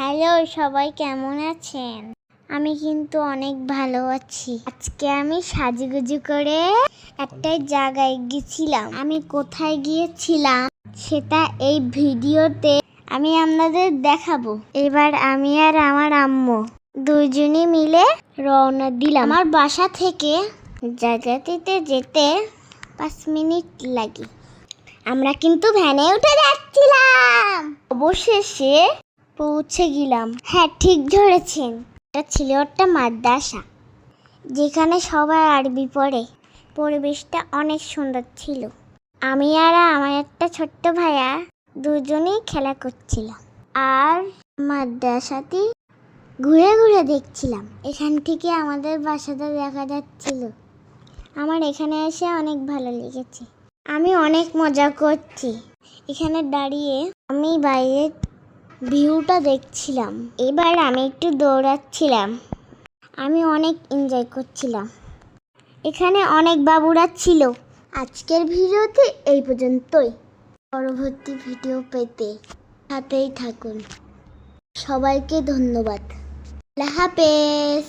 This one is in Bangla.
হ্যালো সবাই, কেমন আছেন? আমি কিন্তু অনেক ভালো আছি। আজকে আমি সাজুগুজু করে একটা জায়গায় গেছিলাম। আমি কোথায় গিয়েছিলাম সেটা এই ভিডিওতে আমি আপনাদের দেখাবো। এবার আমি আর আমার আম্মু দুজনে মিলে রওনা দিলাম। আমার বাসা থেকে জায়গাটিতে যেতে 5 মিনিট লাগে। আমরা কিন্তু ভ্যানে উঠে যাচ্ছিলাম। অবশেষে পৌঁছে গেলাম। হ্যাঁ, ঠিক ধরেছেন, এটা ছিল একটা মাদ্রাসা যেখানে সবাই আরবি পড়ে। পরিবেশটা অনেক সুন্দর ছিল। আমি আর আমার একটা ছোট্ট ভাইয়া দুজনেই খেলা করছিলাম আর মাদ্রাসাটি ঘুরে ঘুরে দেখছিলাম। এখান থেকে আমাদের বাসাটা দেখা যাচ্ছিল। আমার এখানে এসে অনেক ভালো লেগেছে। আমি অনেক মজা করছি। এখানে দাঁড়িয়ে আমি বাইরের ভিউটা দেখছিলাম। এবার আমি একটু দৌড়াচ্ছিলাম। আমি অনেক এনজয় করছিলাম। এখানে অনেক বাবুরা ছিল। আজকের ভিডিওতে এই পর্যন্তই। পরবর্তী ভিডিও পেতে সাথেই থাকুন। সবাইকে ধন্যবাদ। আল্লাহ হাফেজ।